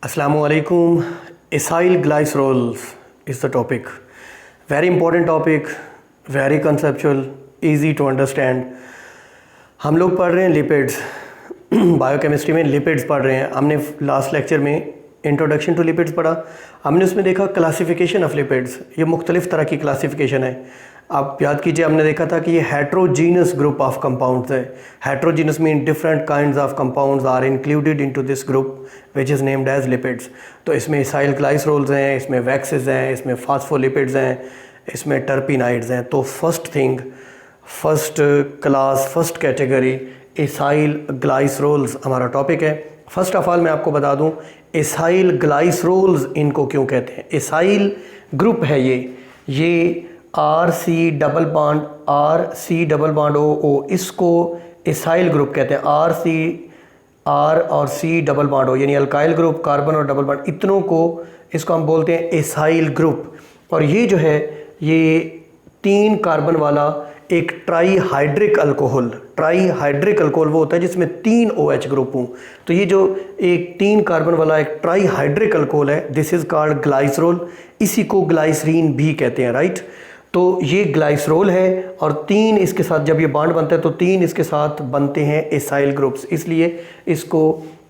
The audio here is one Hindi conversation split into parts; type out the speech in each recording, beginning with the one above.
Assalamualaikum. Acyl glycerols is the topic. Very important topic, very conceptual, easy to understand. हम लोग पढ़ रहे हैं लिपिड्स, बायोकेमिस्ट्री में लिपिड्स पढ़ रहे हैं. हमने लास्ट लेक्चर में इंट्रोडक्शन टू लिपिड्स पढ़ा. हमने उसमें देखा क्लासिफिकेशन ऑफ लिपिड्स. ये मुख्तलिफ़ तरह की क्लासिफिकेशन है. आप याद कीजिए, हमने देखा था कि ये हेट्रोजीनस ग्रुप ऑफ कंपाउंड्स है. Heterogeneous mean different kinds of compounds are included into this group which is named as lipids. तो इसमें एसाइल ग्लाइसरोल्स हैं, इसमें वैक्सेस हैं, इसमें फास्फोलिपिड्स हैं, इसमें टर्पिनाइड्स हैं. तो first thing, first class, first category acyl glycerols हमारा टॉपिक है. फर्स्ट ऑफ ऑल मैं आपको बता दूं एसाइल ग्लाइसरोल्स इनको क्यों कहते हैं. एसाइल ग्रुप है ये RC डबल बॉन्ड O, इसको एसाइल ग्रुप कहते हैं. R और C डबल बॉन्ड O यानी अल्काइल ग्रुप, कार्बन और डबल बॉन्ड, इतनों को इसको हम बोलते हैं एसाइल ग्रुप. और ये जो है ये 3 कार्बन वाला एक ट्राईहाइड्रिक अल्कोहल वो होता है जिसमें 3 OH ग्रुप हों. तो ये जो एक 3 कार्बन वाला एक ट्राईहाइड्रिक अल्कोहल है, दिस इज़ कॉल्ड ग्लाइसरोल. इसी को ग्लाइसरीन भी कहते हैं, राइट. तो ये ग्लाइसरोल है और 3 इसके साथ जब ये बॉन्ड बनता है तो 3 इसके साथ बनते हैं एसाइल ग्रुप्स, इसलिए इसको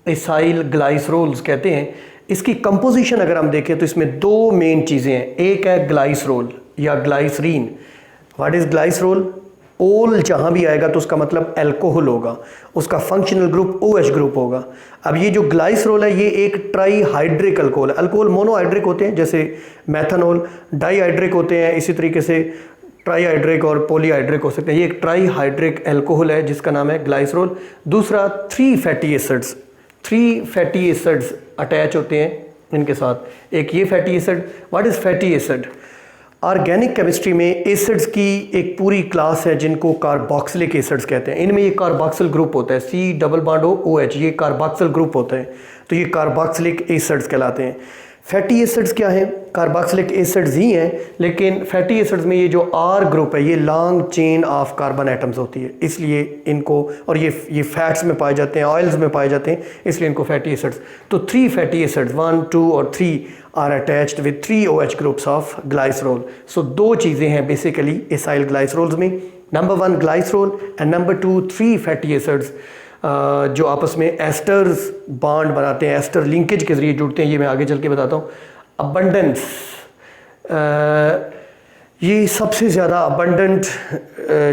एसाइल ग्लाइसरोल्स कहते हैं. इसकी कंपोजिशन अगर हम देखें तो इसमें 2 मेन चीज़ें हैं. एक है ग्लाइसरोल या ग्लाइसरीन. What is glycerol? ओल जहाँ भी आएगा तो उसका मतलब अल्कोहल होगा, उसका फंक्शनल ग्रुप OH ग्रुप होगा. अब ये जो ग्लाइसरोल है ये एक ट्राईहाइड्रिक अल्कोहल है. अल्कोहल मोनोहाइड्रिक होते हैं जैसे मैथनॉल, डाईहाइड्रिक होते हैं, इसी तरीके से ट्राईहाइड्रिक और पॉलीहाइड्रिक हो सकते हैं. ये एक ट्राईहाइड्रिक अल्कोहल है जिसका नाम है ग्लाइसरोल. दूसरा 3 फैटी एसिड्स अटैच होते हैं इनके साथ. एक ये fatty acid. What is fatty acid? Organic chemistry में एसिड्स की एक पूरी क्लास है जिनको कार्बोक्सिलिक एसिड्स कहते हैं. इनमें ये कार्बोक्सिल ग्रुप होता है, C डबल बॉन्ड OH, ये कार्बोक्सिल ग्रुप होता है. तो ये कार्बोक्सिलिक एसिड्स कहलाते हैं. फैटी एसिड्स क्या हैं? कार्बोक्सिलिक एसिड्स ही हैं, लेकिन फैटी एसिड्स में ये जो R ग्रुप है ये long chain of carbon atoms होती है, इसलिए इनको, और ये फैट्स में पाए जाते हैं, ऑयल्स में पाए जाते हैं, इसलिए इनको फैटी एसिड्स. तो 3 फैटी एसिड्स 1, 2 और 3 are attached with 3 OH groups of glycerol. So 2 चीज़ें हैं बेसिकली एसाइल ग्लाइसरोल्स में. Number 1 glycerol and number 2 3 fatty acids जो आपस में एस्टर्स बॉन्ड बनाते हैं, एस्टर लिंकेज के ज़रिए जुड़ते हैं. ये मैं आगे चल के बताता हूँ. अबंडेंस, ये सबसे ज़्यादा अबंडेंट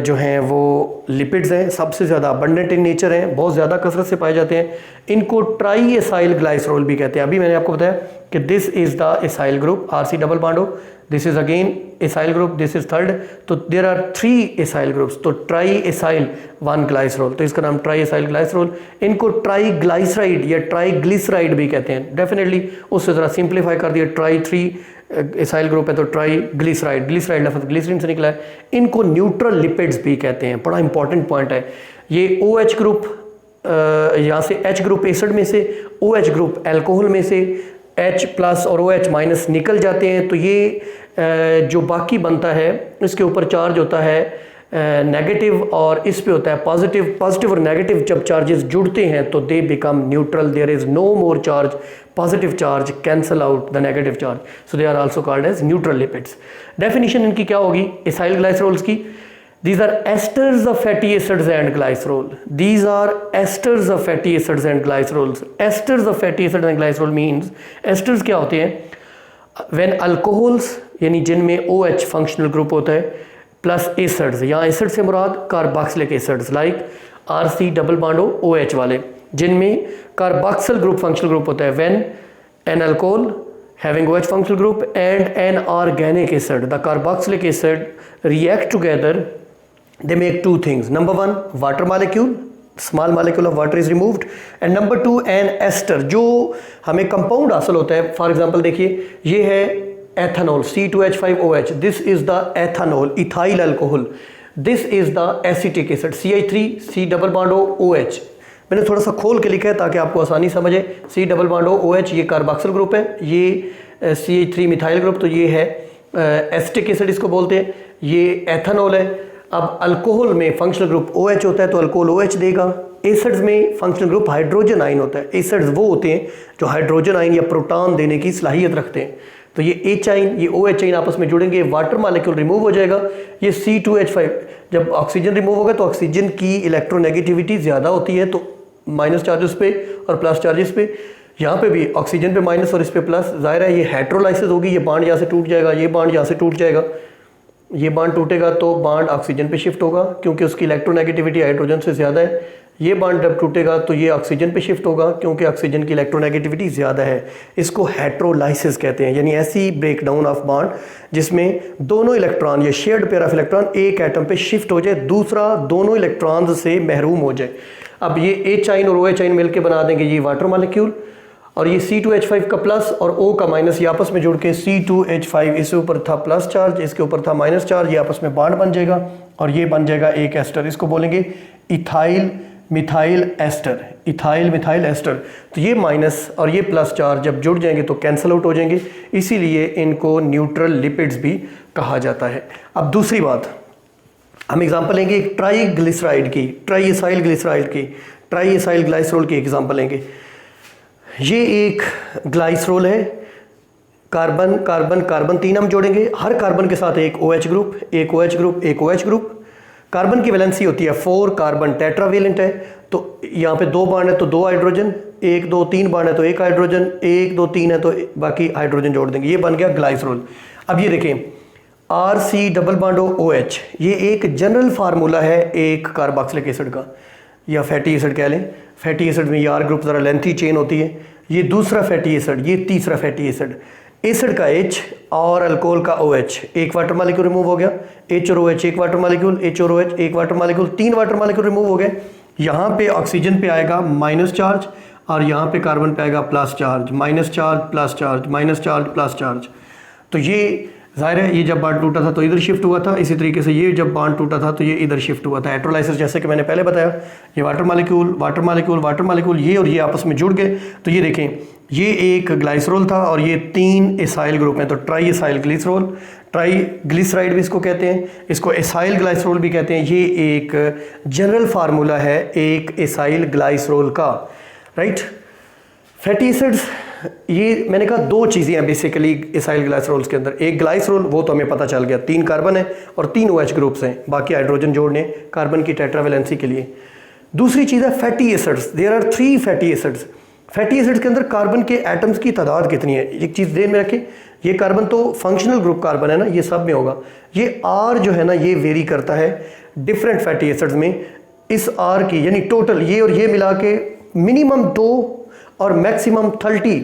जो हैं वो लिपिड्स हैं, सबसे ज़्यादा अबंडेंट इन नेचर हैं, बहुत ज़्यादा कसरत से पाए जाते हैं. इनको ट्राई एसाइल ग्लाइसरोल भी कहते हैं. अभी मैंने आपको बताया कि this is the acyl group, RC double bond O, this is again acyl group, this is third. तो देयर आर 3 एसाइल ग्रुप्स. तो ट्राई एसाइल 1 ग्लाइसरोल, तो इसका नाम ट्राई एसाइल ग्लाइसरोल. इनको ट्राई ग्लाइसराइड या ट्राई ग्लिसराइड भी कहते हैं. डेफिनेटली उससे ज़रा सिंप्लीफाई कर दिया. ट्राई 3 एसाइल ग्रुप है तो ट्राई ग्लिसराइड, ग्लिसराइड लफ्ज़ ग्लिसरीन से निकला है. इनको न्यूट्रल लिपिड्स भी कहते हैं. बड़ा इंपॉर्टेंट पॉइंट है ये. OH ग्रुप यहाँ से H ग्रुप एसिड में से, OH ग्रुप अल्कोहल में से H प्लस और OH माइनस निकल जाते हैं. तो ये जो बाकी बनता है इसके ऊपर चार्ज होता है नेगेटिव और इस पे होता है पॉजिटिव. पॉजिटिव और नेगेटिव जब चार्जेस जुड़ते हैं तो they become neutral. There is no more charge, positive charge cancel out the negative charge. So they are also called as neutral lipids. Definition इनकी क्या होगी एसाइल ग्लाइसरोल्स की? These are esters of fatty acids and glycerol. These are esters of fatty acids and glycerols. Esters of fatty acids and glycerol means esters क्या होते हैं? When alcohols यानी जिनमें OH फंक्शनल ग्रुप होता है प्लस एसिड्स, यहाँ एसिड से मुराद carboxylic acids like RC double bond OH वाले, जिनमें कार्बोक्सिल ग्रुप फंक्शनल ग्रुप होता है. When an alcohol having OH functional group and an organic acid, the carboxylic acid react together. They make 2 things. Number 1, water molecule, small molecule of water is removed, and number 2, an ester जो हमें कंपाउंड हासिल होता है. फॉर एग्जांपल देखिए ये है ethanol, C2H5OH. This is the ethanol, ethyl alcohol. This is the acetic acid CH3 C double bond OH. मैंने थोड़ा सा खोल के लिखा है ताकि आपको आसानी समझे. C डबल बॉन्ड OH ये कार्बोक्सिल ग्रुप है, ये CH3 मिथाइल ग्रुप, तो ये है एसिटिक एसिड इसको बोलते हैं. ये एथेनॉल है. अब अल्कोहल में फंक्शनल ग्रुप OH होता है तो अल्कोहल OH देगा। एसिड्स में फंक्शनल ग्रुप हाइड्रोजन आयन होता है। एसिड्स वो होते हैं जो हाइड्रोजन आयन या प्रोटॉन देने की सलाहियत रखते हैं। तो ये H आयन ये OH आयन आपस में जुड़ेंगे, वाटर मॉलिक्यूल रिमूव हो जाएगा, ये C2H5। जब ऑक्सीजन रिमूव होगा तो ऑक्सीजन की इलेक्ट्रोनेगेटिविटी ज़्यादा होती है, तो माइनस चार्जेस पे और प्लस चार्जेस पे। यहाँ पे भी ऑक्सीजन पे माइनस और इस पे प्लस। जाहिर है ये हेट्रोलाइसिस होगी, ये बांड यहाँ से टूट जाएगा, ये बांड यहाँ से टूट जाएगा, ये बांड टूटेगा तो बांड ऑक्सीजन पे शिफ्ट होगा क्योंकि उसकी इलेक्ट्रोनेगेटिविटी हाइड्रोजन से ज़्यादा है। ये बांड जब टूटेगा तो ये ऑक्सीजन पे शिफ्ट होगा क्योंकि ऑक्सीजन की इलेक्ट्रोनेगेटिविटी ज़्यादा है। इसको हेट्रोलाइसिस कहते हैं, यानी ऐसी ब्रेकडाउन ऑफ बांड जिसमें दोनों इलेक्ट्रॉन या शेयर्ड पेयर ऑफ इलेक्ट्रॉन एक एटम पे शिफ्ट हो जाए, दूसरा दोनों इलेक्ट्रॉन से महरूम हो जाए। अब ये H आयन और OH आयन मिलकर बना देंगे ये वाटर मॉलिक्यूल, और ये C2H5 का प्लस और O का माइनस ये आपस में जुड़ के C2H5, इसके ऊपर था प्लस चार्ज, इसके ऊपर था माइनस चार्ज, ये आपस में बॉन्ड बन जाएगा और ये बन जाएगा एक एस्टर। इसको बोलेंगे ethyl methyl ester, ethyl methyl ester. तो ये माइनस और ये प्लस चार्ज जब जुड़ जाएंगे तो कैंसिल आउट हो जाएंगे, इसीलिए इनको न्यूट्रल लिपिड्स भी कहा जाता है। अब दूसरी बात, हम एग्जांपल लेंगे एक ट्राईग्लिसराइड की, ट्राईएसाइल ग्लिसराइड की, ट्राईएसाइल ग्लाइसरोल की एग्जांपल लेंगे। ये एक ग्लाइसरोल है, कार्बन कार्बन कार्बन 3 हम जोड़ेंगे, हर कार्बन के साथ एक OH ग्रुप, एक OH ग्रुप, एक OH ग्रुप। कार्बन की वैलेंसी होती है 4, कार्बन टेट्रावेलेंट है, तो यहाँ पे 2 बांड है तो 2 हाइड्रोजन, 1 2 3 बांड है तो 1 हाइड्रोजन, 1 2 3 है तो बाकी हाइड्रोजन जोड़ देंगे, ये बन गया ग्लाइसरोल। अब ये देखें RC डबल बॉन्ड OH, ये एक जनरल फार्मूला है एक कार्बोक्सिलिक एसिड का या फैटी एसिड कह लें। फैटी एसिड में ये R ग्रुप ज़रा लेंथी चेन होती है, ये दूसरा फैटी एसिड, ये तीसरा फैटी एसिड। एसिड का H और अल्कोहल का OH, एक वाटर मॉलिक्यूल रिमूव हो गया, H और OH एक वाटर मॉलिक्यूल, H और OH एक water molecule, 3 water molecule remove हो गए। यहाँ पे ऑक्सीजन पे आएगा माइनस चार्ज और यहाँ पे कार्बन पे आएगा plus charge, minus charge plus charge, minus charge plus charge. तो ये जाहिर है ये जब बांड टूटा था तो इधर शिफ्ट हुआ था, इसी तरीके से ये जब बांड टूटा था तो ये इधर शिफ्ट हुआ था। हेट्रोलाइसिस जैसे कि मैंने पहले बताया, ये water molecule water molecule water molecule ये और ये आपस में जुड़ गए। तो ये देखें ये एक ग्लाइसरोल था और ये 3 एसाइल ग्रुप हैं, तो ट्राईएसाइल ग्लिसरोल, ट्राईग्लिसराइड भी इसको कहते हैं, इसको एसाइल ग्लाइसरोल भी कहते हैं। ये एक जनरल फार्मूला है एक एसाइल ग्लाइसरोल का, राइट। फैटी एसिड्स, ये मैंने कहा 2 चीज़ें हैं बेसिकली एसाइल ग्लाइसरोल्स के अंदर। एक ग्लाइसरोल वो तो हमें पता चल गया, 3 कार्बन है और 3 OH ग्रुप्स हैं, बाकी हाइड्रोजन जोड़ने कार्बन की टेट्रावेलेंसी के लिए। दूसरी चीज़ है fatty acids, there are 3 fatty acids. Fatty acids के अंदर कार्बन के एटम्स की तादाद कितनी है, एक चीज़ ध्यान में रखें। ये कार्बन तो फंक्शनल ग्रुप कार्बन है ना, ये सब में होगा। ये R जो है ना ये वेरी करता है डिफरेंट फैटी एसिड्स में। इस R की यानी टोटल ये और ये मिला के मिनिमम 2 और मैक्सिमम 30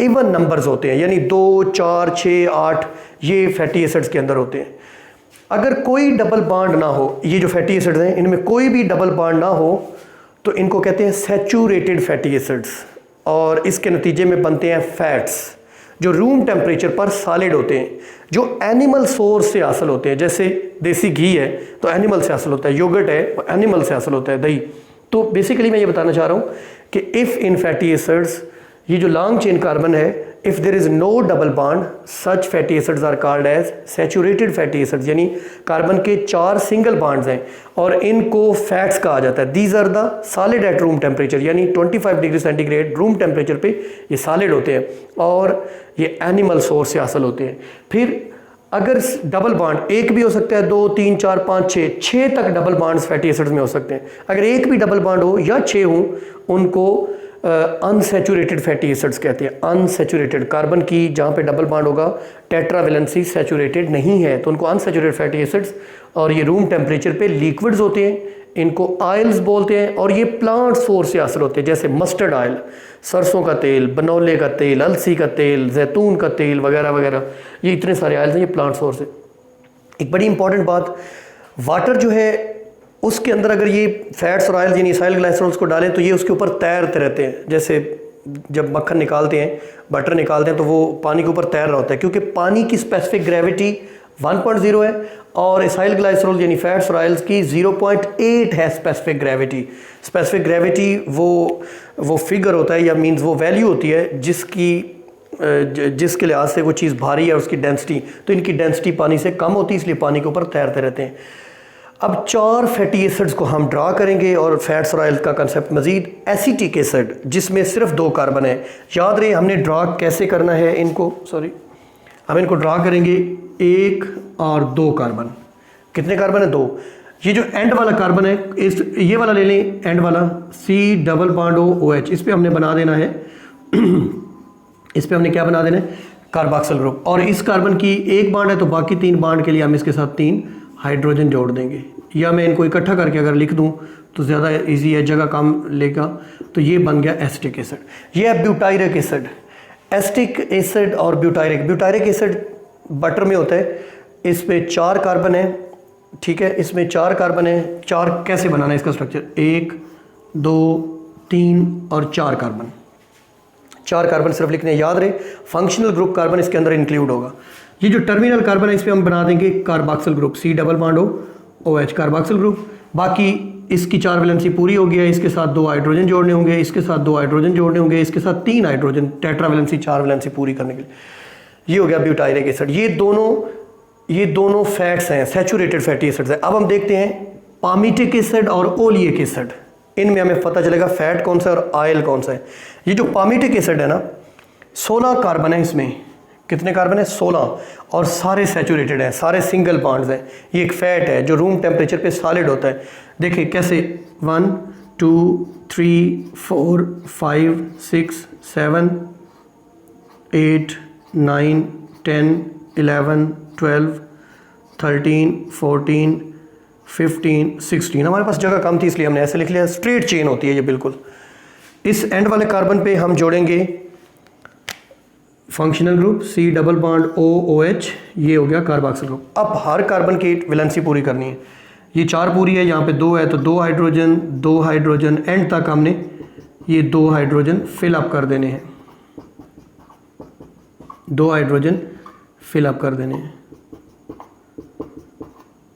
इवन नंबर्स होते हैं, यानी 2 4 6 8 ये फैटी एसिड्स के अंदर होते हैं। अगर कोई डबल बॉन्ड ना हो, ये जो फैटी एसिड्स हैं इनमें कोई भी डबल बॉन्ड ना हो तो इनको कहते हैं सैचुरेटेड फैटी एसिड्स, और इसके नतीजे में बनते हैं फैट्स जो रूम टेम्परेचर पर सॉलिड होते हैं, जो एनिमल सोर्स से हासिल होते हैं। जैसे देसी घी है तो एनिमल से हासिल होता है, योगर्ट है वो एनिमल से हासिल होता है, दही। तो बेसिकली मैं ये बताना चाह रहा हूँ कि इफ़ इन फैटी एसिड्स, ये जो लॉन्ग चेन कार्बन है, if there is no double bond such fatty acids are called as saturated fatty acids, यानी कार्बन के 4 सिंगल बॉन्ड्स हैं और इनको फैट्स कहा जाता है। These are the solid at room temperature, यानी 25 डिग्री सेंटीग्रेड रूम टेम्परेचर पे ये सॉलिड होते हैं और ये एनिमल सोर्स से हासिल होते हैं। फिर अगर डबल बॉन्ड एक भी हो सकता है, 2 3 4 5 6 तक डबल बॉन्ड्स फैटी एसिड्स में हो सकते हैं। अगर एक भी डबल बॉन्ड हो या 6 हो उनको अनसैचुरेटेड फैटी एसिड्स कहते हैं। अनसैचुरेटेड कार्बन की जहाँ पे डबल बॉन्ड होगा टेट्रावेलेंसी सैचुरेटेड नहीं है तो उनको अनसैचुरेटेड फैटी एसिड्स, और ये रूम टेम्परेचर पे लिक्विड्स होते हैं, इनको आयल्स बोलते हैं। और ये प्लांट सोर्स से हासिल होते हैं, जैसे मस्टर्ड ऑयल, सरसों का तेल, बनौले का तेल, अलसी का तेल, जैतून का तेल वगैरह वगैरह, ये इतने सारे ऑयल्स हैं, ये प्लांट सोर्स है। एक बड़ी इंपॉर्टेंट बात, वाटर जो है उसके अंदर अगर ये फैट्स और ऑयल्स यानी एसाइल ग्लाइसरोल्स को डालें तो ये उसके ऊपर तैरते रहते हैं। जैसे जब मक्खन निकालते हैं, बटर निकालते हैं तो वो पानी के ऊपर तैर रहा होता है, क्योंकि पानी की स्पेसिफिक ग्रेविटी 1.0 है और एसाइल ग्लाइसरोल यानी फैट्स और ऑयल्स की 0.8 है स्पेसिफिक ग्रेविटी। स्पेसिफिक ग्रेविटी वो फिगर होता है या मीन्स वो वैल्यू होती है जिसके लिहाज से वो चीज़ भारी है, उसकी डेंसिटी। तो इनकी डेंसिटी पानी से कम होती है, इसलिए पानी के ऊपर तैरते रहते हैं। अब 4 फैटी एसिड्स को हम ड्रा करेंगे और फैट्स और ऑयल्स का कंसेप्ट मजीद। एसिटिक एसिड जिसमें सिर्फ 2 कार्बन है, याद रहे हमने ड्रा कैसे करना है इनको, हम इनको ड्रा करेंगे 1 और 2 कार्बन। कितने कार्बन है? 2। ये जो एंड वाला कार्बन है इस ये वाला ले लें, एंड वाला C+OH, इस पे हमने बना देना है इस पे हमने क्या बना देना है? Carboxyl group. और इस कार्बन की 1 बांड है तो बाकी 3 बांड के लिए हम इसके साथ 3 हाइड्रोजन जोड़ देंगे। या मैं इनको इकट्ठा करके अगर लिख दूं तो ज़्यादा इजी है, जगह कम लेगा। तो ये बन गया एसिटिक एसिड। ये है ब्यूटायरिक एसिड। एसिटिक एसिड और ब्यूटायरिक एसिड बटर में होता है। इस पे 4 कार्बन है, ठीक है, इसमें 4 कार्बन है। 4 कैसे बनाना है इसका स्ट्रक्चर? 1 2 3 और 4 कार्बन। 4 कार्बन सिर्फ लिखने, याद रहे फंक्शनल ग्रुप कार्बन इसके अंदर इंक्लूड होगा। ये जो टर्मिनल कार्बन है इस पर हम बना देंगे carboxyl group, C+OH carboxyl group. बाकी इसकी 4 वैलेंसी पूरी हो गई है, इसके साथ 2 हाइड्रोजन जोड़ने होंगे, इसके साथ 2 हाइड्रोजन जोड़ने होंगे, इसके साथ 3 हाइड्रोजन, टेट्रा वैलेंसी 4 वैलेंसी पूरी करने के लिए। ये हो गया ब्यूटायरिक एसिड। ये दोनों फैट्स हैं, सैचुरेटेड फैटी एसिड्स हैं। अब हम देखते हैं पामीटिक एसिड और ओलियक एसिड। इनमें हमें पता चलेगा फैट कौन सा है और ऑयल कौन सा है। ये जो पामीटिक एसिड है ना, 16 कार्बन है इसमें। कितने कार्बन है? 16। और सारे सैचुरेटेड हैं, सारे सिंगल बॉन्ड्स हैं। ये एक फैट है जो रूम टेम्परेचर पे सॉलिड होता है। देखिए कैसे, 1 2 3 4 5 6 7 8 9 10 11 12 13 14 15 16। हमारे पास जगह कम थी इसलिए हमने ऐसे लिख लिया। स्ट्रेट चेन होती है ये बिल्कुल। इस एंड वाले कार्बन पे हम जोड़ेंगे फंक्शनल ग्रुप C+OH, ये हो गया कार्बोक्सिल ग्रुप। अब हर कार्बन की वैलेंसी पूरी करनी है। ये 4 पूरी है, यहाँ पे 2 है तो 2 हाइड्रोजन एंड तक हमने ये 2 हाइड्रोजन फिल अप कर देने हैं। 2 हाइड्रोजन फिल अप कर देने हैं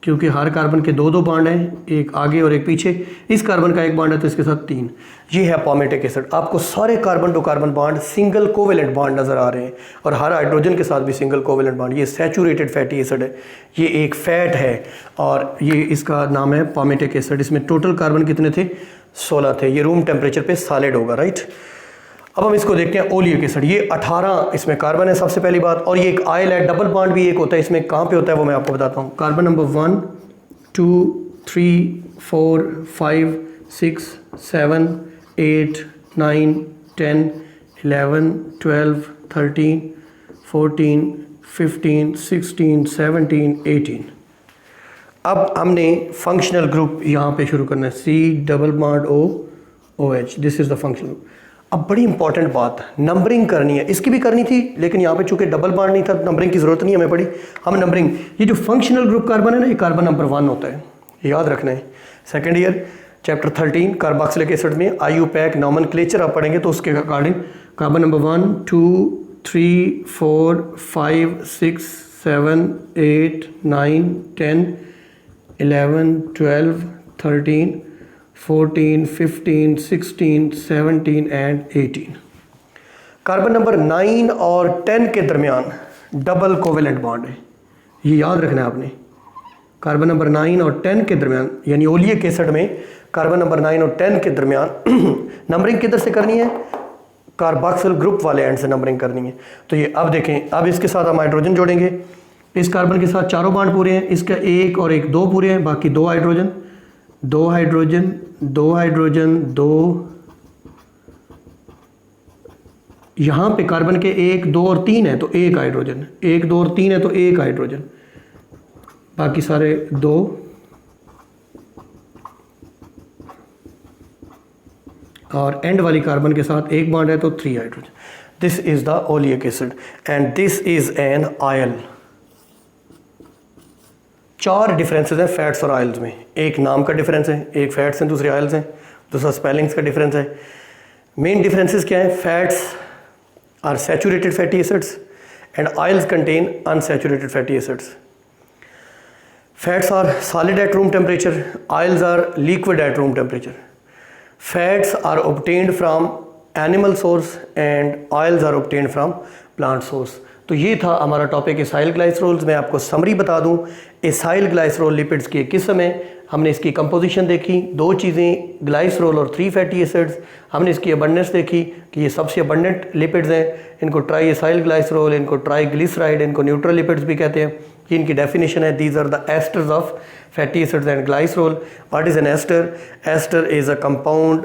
क्योंकि हर कार्बन के 2 बॉन्ड हैं, एक आगे और एक पीछे। इस कार्बन का 1 बॉन्ड है तो इसके साथ 3। ये है पामीटिक एसिड। आपको सारे carbon to carbon bond single covalent bond नज़र आ रहे हैं और हर हाइड्रोजन के साथ भी सिंगल कोवेलेंट बॉन्ड। ये सैचुरेटेड फैटी एसिड है, ये एक फैट है और ये इसका नाम है पामीटिक एसिड। इसमें टोटल कार्बन कितने थे? 16 थे। ये रूम टेम्परेचर पे सॉलिड होगा, राइट। अब हम इसको देखते हैं ओलियक एसिड। ये 18 इसमें कार्बन है सबसे पहली बात, और ये एक आयल है। डबल बॉन्ड भी एक होता है इसमें। कहाँ पे होता है वो मैं आपको बताता हूँ। Carbon number 1 2 3 4 5 6 7 8 9 10 11 12 13 14 15 16 17 18। अब हमने फंक्शनल ग्रुप यहाँ पे शुरू करना है, C+OH। This is the functional group. अब बड़ी इंपॉर्टेंट बात, नंबरिंग करनी है। इसकी भी करनी थी लेकिन यहाँ पे चूंकि डबल बॉन्ड नहीं था, नंबरिंग की जरूरत नहीं हमें पड़ी। हम नंबरिंग, ये जो फंक्शनल ग्रुप कार्बन है ना, ये कार्बन नंबर 1 होता है, याद रखना है। Second year chapter 13 carboxylic acid में IUPAC नॉमेनक्लेचर आप पढ़ेंगे तो उसके according carbon number 1 2 3 4 5 6 7 8 9 10 11 12 13 14 15 16 17 and 18। Carbon number 9 और 10 के दरमियान डबल कोवेलेंट बॉन्ड है, ये याद रखना है आपने। कार्बन नंबर 9 और 10 के दरमियान, यानी ओलियक एसिड में कार्बन नंबर 9 और 10 के दरमियान नंबरिंग किधर से करनी है? कार्बोक्सिल ग्रुप वाले एंड से नंबरिंग करनी है। तो ये अब देखें, अब इसके साथ हम हाइड्रोजन जोड़ेंगे। इस कार्बन के साथ चारों बॉन्ड पूरे हैं, इसका 1 और 1 2 पूरे हैं, बाकी 2 हाइड्रोजन 2 हाइड्रोजन 2 हाइड्रोजन 2। यहाँ पे कार्बन के 1 2 और 3 है तो 1 हाइड्रोजन, 1 2 और 3 है तो 1 हाइड्रोजन, बाकी सारे 2। और एंड वाली कार्बन के साथ 1 बॉन्ड है तो 3 hydrogen. This is the oleic acid and this is an oil. 4 differences हैं फैट्स और ऑयल्स में। एक नाम का डिफरेंस है, एक फैट्स हैं दूसरे ऑयल्स हैं, दूसरा स्पेलिंग्स का डिफरेंस है। मेन डिफरेंसेस क्या है? Fats are saturated fatty acids and oils contain unsaturated fatty acids. Fats are solid at room temperature, oils are liquid at room temperature. Fats are obtained from animal source and oils are obtained from plant source. तो तो ये था हमारा टॉपिक एसाइल ग्लाइसरोल्स। मैं आपको समरी बता दूं, एसाइल ग्लाइसरोल लिपिड्स की एक किस्म है। हमने इसकी कंपोजिशन देखी, दो चीज़ें, ग्लाइसरोल और 3 फैटी एसिड्स। हमने इसकी अबंडेंस देखी कि ये सबसे अबंडेंट लिपिड्स हैं। इनको ट्राई एसाइल ग्लाइसरोल, इनको ट्राई ग्लिसराइड, इनको न्यूट्रल लिपिड्स भी कहते हैं। ये इनकी डेफिनेशन है, these are the esters of fatty acids and glycerol. What is an ester? Ester is a compound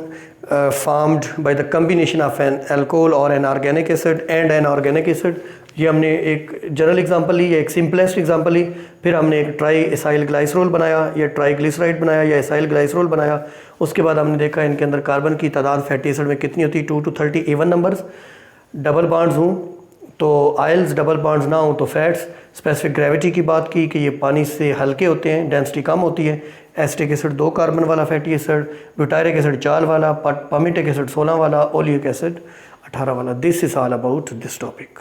formed by the combination of an alcohol or an organic acid and an organic acid। ये हमने एक जनरल एग्जांपल ली, या एक सिंपलेस्ट एग्जांपल ली। फिर हमने एक ट्राई एसाइल ग्लाइसरोल बनाया, या ट्राई ग्लिसराइड बनाया, या एसाइल ग्लाइसरोल बनाया। उसके बाद हमने देखा इनके अंदर कार्बन की तादाद फैटी एसिड में कितनी होती है, 2 to 30 even numbers. Double bonds हों तो आयल्स, डबल बॉन्ड्स ना हो तो फैट्स। स्पेसिफिक ग्रेविटी की बात की कि ये पानी से हल्के होते हैं, डेंसिटी कम होती है। एसिटिक एसिड 2 कार्बन वाला फैटी एसिड, ब्यूटायरिक एसिड 4 वाला, पामिटिक एसिड 16 वाला, ओलिक एसिड 18 वाला। This is all about this topic.